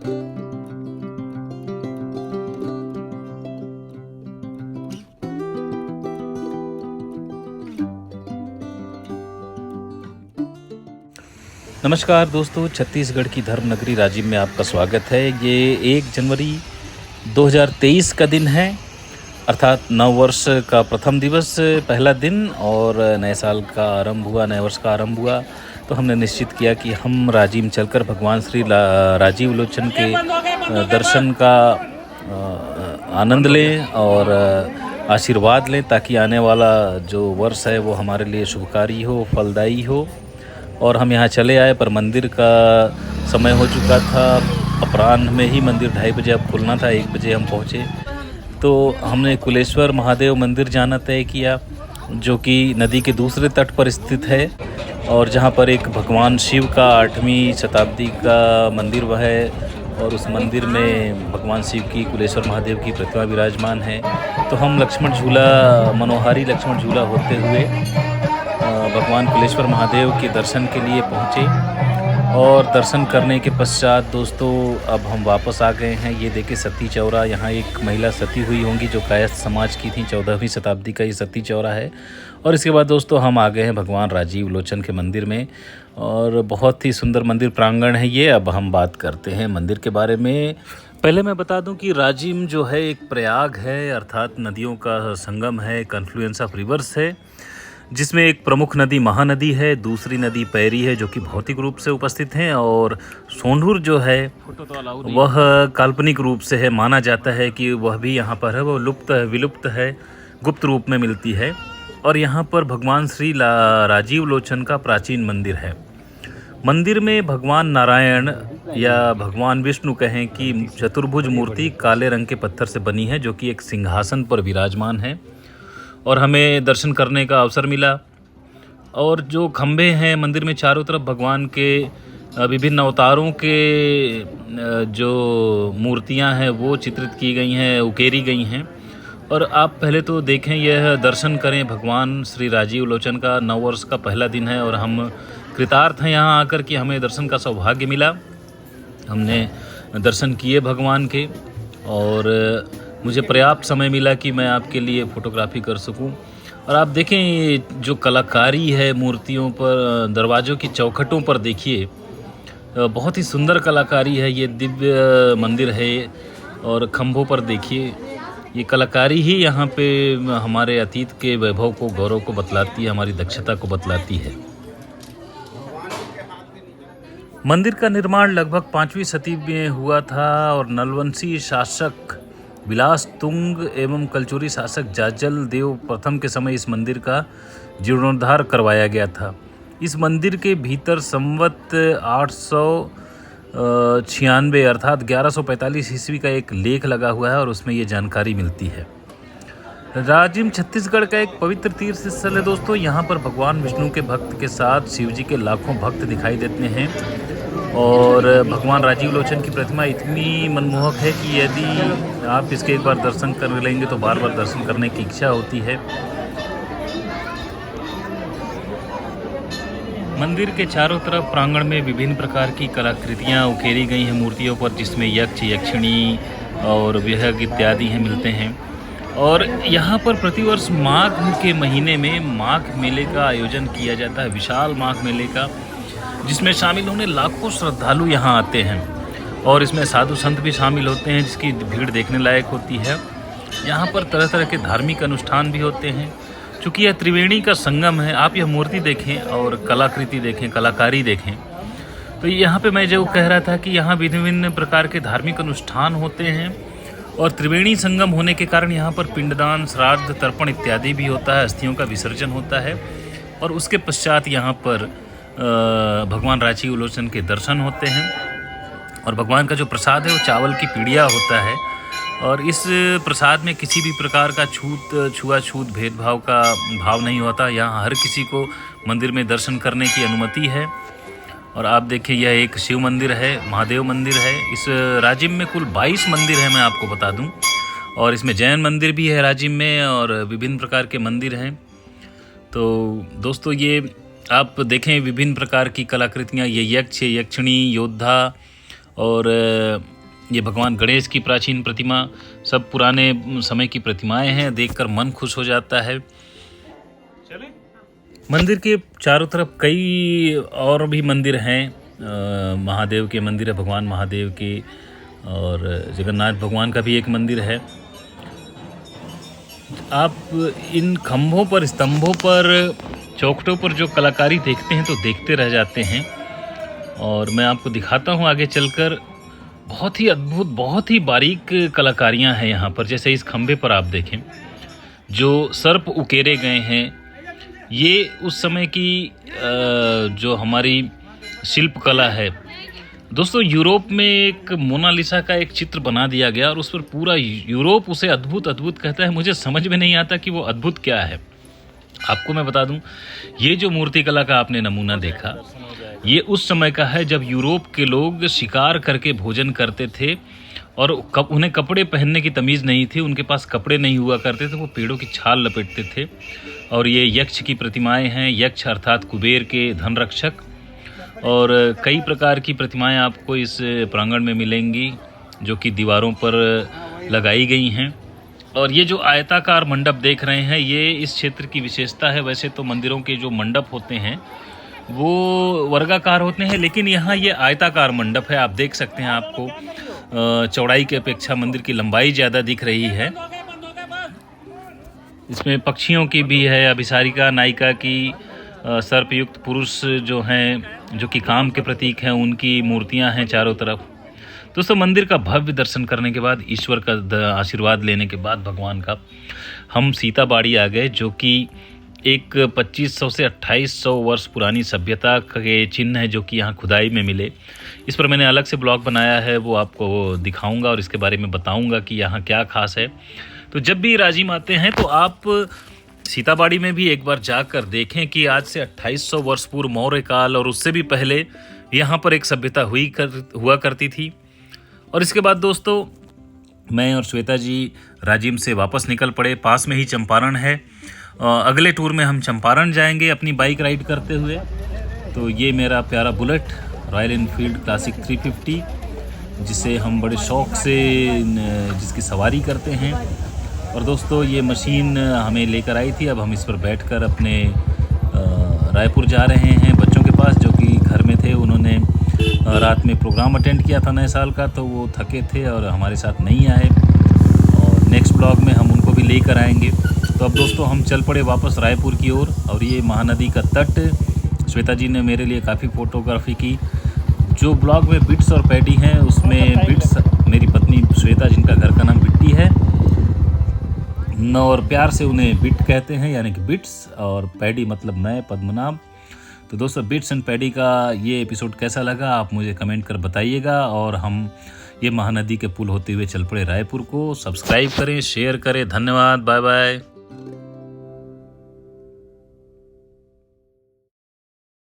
नमस्कार दोस्तों, छत्तीसगढ़ की धर्म नगरी राजिम में आपका स्वागत है। ये 1 जनवरी 2023 का दिन है, अर्थात नव वर्ष का प्रथम दिवस, पहला दिन और नए साल का आरंभ हुआ, नए वर्ष का आरंभ हुआ। तो हमने निश्चित किया कि हम राजिम चलकर भगवान श्री राजीव लोचन के दर्शन का आनंद लें और आशीर्वाद लें, ताकि आने वाला जो वर्ष है वो हमारे लिए शुभकारी हो, फलदायी हो। और हम यहाँ चले आए, पर मंदिर का समय हो चुका था। अपराह्न में ही मंदिर 2:30 बजे अब खुलना था, 1 बजे हम पहुँचे। तो हमने कुलेश्वर महादेव मंदिर जाना तय किया, जो कि नदी के दूसरे तट पर स्थित है और जहाँ पर एक भगवान शिव का 8वीं शताब्दी का मंदिर वह है। और उस मंदिर में भगवान शिव की, कुलेश्वर महादेव की प्रतिमा विराजमान है। तो हम लक्ष्मण झूला, मनोहारी लक्ष्मण झूला होते हुए भगवान कुलेश्वर महादेव के दर्शन के लिए पहुँचे। और दर्शन करने के पश्चात दोस्तों अब हम वापस आ गए हैं। ये देखिए सती चौरा, यहाँ एक महिला सती हुई होंगी जो कायस्थ समाज की थी। 14वीं शताब्दी का ये सती चौरा है। और इसके बाद दोस्तों हम आ गए हैं भगवान राजीव लोचन के मंदिर में, और बहुत ही सुंदर मंदिर प्रांगण है ये। अब हम बात करते हैं मंदिर के बारे में। पहले मैं बता दूं कि राजिम जो है एक प्रयाग है, अर्थात नदियों का संगम है, कन्फ्लुएंस ऑफ रिवर्स है, जिसमें एक प्रमुख नदी महानदी है, दूसरी नदी पैरी है जो कि भौतिक रूप से उपस्थित हैं, और सोंढूर जो है वह काल्पनिक रूप से है। माना जाता है कि वह भी यहाँ पर है, वह विलुप्त है, गुप्त रूप में मिलती है। और यहाँ पर भगवान श्री राजीव लोचन का प्राचीन मंदिर है। मंदिर में भगवान नारायण या भगवान विष्णु कहें कि चतुर्भुज मूर्ति काले रंग के पत्थर से बनी है, जो कि एक सिंहासन पर विराजमान है। और हमें दर्शन करने का अवसर मिला। और जो खंभे हैं मंदिर में चारों तरफ भगवान के विभिन्न अवतारों के जो मूर्तियां हैं वो चित्रित की गई हैं, उकेरी गई हैं। और आप पहले तो देखें, यह दर्शन करें भगवान श्री राजीव लोचन का। नववर्ष का पहला दिन है और हम कृतार्थ हैं यहाँ आकर कि हमें दर्शन का सौभाग्य मिला। हमने दर्शन किए भगवान के, और मुझे पर्याप्त समय मिला कि मैं आपके लिए फ़ोटोग्राफी कर सकूं। और आप देखें ये जो कलाकारी है मूर्तियों पर, दरवाज़ों की चौखटों पर देखिए, बहुत ही सुंदर कलाकारी है। ये दिव्य मंदिर है। और खंभों पर देखिए, ये कलाकारी ही यहाँ पे हमारे अतीत के वैभव को, गौरव को बतलाती है, हमारी दक्षता को बतलाती है। मंदिर का निर्माण लगभग 5वीं शताब्दी में हुआ था और नलवंशी शासक विलास तुंग एवं कलचुरी शासक जाजल देव प्रथम के समय इस मंदिर का जीर्णोद्धार करवाया गया था। इस मंदिर के भीतर संवत 896 अर्थात 1145 ईस्वी का एक लेख लगा हुआ है और उसमें ये जानकारी मिलती है। राजिम छत्तीसगढ़ का एक पवित्र तीर्थ स्थल है दोस्तों। यहाँ पर भगवान विष्णु के भक्त के साथ शिवजी के लाखों भक्त दिखाई देते हैं। और भगवान राजीव लोचन की प्रतिमा इतनी मनमोहक है कि यदि आप इसके एक बार दर्शन कर लेंगे तो बार बार दर्शन करने की इच्छा होती है। मंदिर के चारों तरफ प्रांगण में विभिन्न प्रकार की कलाकृतियाँ उकेरी गई हैं मूर्तियों पर, जिसमें यक्ष, यक्षिणी और विहग इत्यादि हैं मिलते हैं। और यहाँ पर प्रतिवर्ष माघ के महीने में माघ मेले का आयोजन किया जाता है, विशाल माघ मेले का, जिसमें शामिल होने लाखों श्रद्धालु यहाँ आते हैं। और इसमें साधु संत भी शामिल होते हैं, जिसकी भीड़ देखने लायक होती है। यहाँ पर तरह तरह के धार्मिक अनुष्ठान भी होते हैं। चूँकि यह त्रिवेणी का संगम है, आप यह मूर्ति देखें और कलाकृति देखें, कलाकारी देखें, तो यहाँ पे मैं जो कह रहा था कि यहाँ विभिन्न प्रकार के धार्मिक अनुष्ठान होते हैं। और त्रिवेणी संगम होने के कारण यहाँ पर पिंडदान, श्राद्ध, तर्पण इत्यादि भी होता है, अस्थियों का विसर्जन होता है। और उसके पश्चात यहाँ पर भगवान राजीव लोचन के दर्शन होते हैं। और भगवान का जो प्रसाद है वो चावल की पीड़िया होता है। और इस प्रसाद में किसी भी प्रकार का छुआछूत भेदभाव का भाव नहीं होता। यहाँ हर किसी को मंदिर में दर्शन करने की अनुमति है। और आप देखिए, यह एक शिव मंदिर है, महादेव मंदिर है। इस राजिम में कुल 22 मंदिर है, मैं आपको बता दूं। और इसमें जैन मंदिर भी है राजिम में, और विभिन्न प्रकार के मंदिर हैं। तो दोस्तों ये आप देखें विभिन्न प्रकार की कलाकृतियाँ, ये यक्ष, यक्षिणी, योद्धा और ये भगवान गणेश की प्राचीन प्रतिमा, सब पुराने समय की प्रतिमाएं हैं, देखकर मन खुश हो जाता है। मंदिर के चारों तरफ कई और भी मंदिर हैं। महादेव के मंदिर है, भगवान महादेव के, और जगन्नाथ भगवान का भी एक मंदिर है। आप इन खंभों पर, स्तंभों पर, चौखटों पर जो कलाकारी देखते हैं तो देखते रह जाते हैं। और मैं आपको दिखाता हूँ आगे चलकर। बहुत ही अद्भुत, बहुत ही बारीक कलाकारियाँ हैं यहाँ पर। जैसे इस खंभे पर आप देखें जो सर्प उकेरे गए हैं, ये उस समय की जो हमारी शिल्प कला है। दोस्तों, यूरोप में एक मोनालिसा का एक चित्र बना दिया गया और उस पर पूरा यूरोप उसे अद्भुत अद्भुत कहता है। मुझे समझ में नहीं आता कि वो अद्भुत क्या है। आपको मैं बता दूं, ये जो मूर्ति कला का आपने नमूना देखा, ये उस समय का है जब यूरोप के लोग शिकार करके भोजन करते थे और उन्हें कपड़े पहनने की तमीज़ नहीं थी, उनके पास कपड़े नहीं हुआ करते थे, वो पेड़ों की छाल लपेटते थे। और ये यक्ष की प्रतिमाएं हैं, यक्ष अर्थात कुबेर के धनरक्षक। और कई प्रकार की प्रतिमाएं आपको इस प्रांगण में मिलेंगी जो कि दीवारों पर लगाई गई हैं। और ये जो आयताकार मंडप देख रहे हैं, ये इस क्षेत्र की विशेषता है। वैसे तो मंदिरों के जो मंडप होते हैं वो वर्गाकार होते हैं, लेकिन यहाँ ये आयताकार मंडप है। आप देख सकते हैं, आपको चौड़ाई की अपेक्षा मंदिर की लंबाई ज़्यादा दिख रही है। इसमें पक्षियों की भी है, अभिसारिका, नायिका की, सर्पयुक्त पुरुष जो हैं, जो कि काम के प्रतीक हैं, उनकी मूर्तियां हैं चारों तरफ। दोस्तों, मंदिर का भव्य दर्शन करने के बाद, ईश्वर का आशीर्वाद लेने के बाद भगवान का, हम सीताबाड़ी आ गए, जो कि एक 2500 से 2800 वर्ष पुरानी सभ्यता के चिन्ह है जो कि यहाँ खुदाई में मिले। इस पर मैंने अलग से ब्लॉग बनाया है, वो आपको दिखाऊंगा और इसके बारे में बताऊंगा कि यहाँ क्या खास है। तो जब भी राजिम आते हैं तो आप सीताबाड़ी में भी एक बार जाकर देखें कि आज से 2800 वर्ष पूर्व मौर्य काल और उससे भी पहले यहाँ पर एक सभ्यता हुआ करती थी। और इसके बाद दोस्तों, मैं और श्वेता जी राजिम से वापस निकल पड़े। पास में ही चंपारण है। अगले टूर में हम चंपारण जाएंगे अपनी बाइक राइड करते हुए। तो ये मेरा प्यारा बुलेट रॉयल एनफील्ड क्लासिक 350, जिसे हम बड़े शौक़ से जिसकी सवारी करते हैं। और दोस्तों, ये मशीन हमें लेकर आई थी। अब हम इस पर बैठकर अपने रायपुर जा रहे हैं बच्चों के पास, जो कि घर में थे। उन्होंने रात में प्रोग्राम अटेंड किया था नए साल का, तो वो थके थे और हमारे साथ नहीं आए। और नेक्स्ट ब्लॉग में हम उनको भी लेकर आएंगे। तो अब दोस्तों, हम चल पड़े वापस रायपुर की ओर। और ये महानदी का तट, श्वेता जी ने मेरे लिए काफ़ी फ़ोटोग्राफी की। जो ब्लॉग में बिट्स और पैडी हैं, उसमें बिट्स मेरी पत्नी श्वेता, जिनका घर का नाम बिट्टी है, और प्यार से उन्हें बिट कहते हैं, यानी कि बिट्स, और पैडी मतलब मैं, पद्मनाभ। तो दोस्तों, बिट्स एंड पैडी का ये एपिसोड कैसा लगा आप मुझे कमेंट कर बताइएगा। और हम ये महानदी के पुल होते हुए चल पड़े रायपुर को। सब्सक्राइब करें, शेयर करें। धन्यवाद, बाय बाय।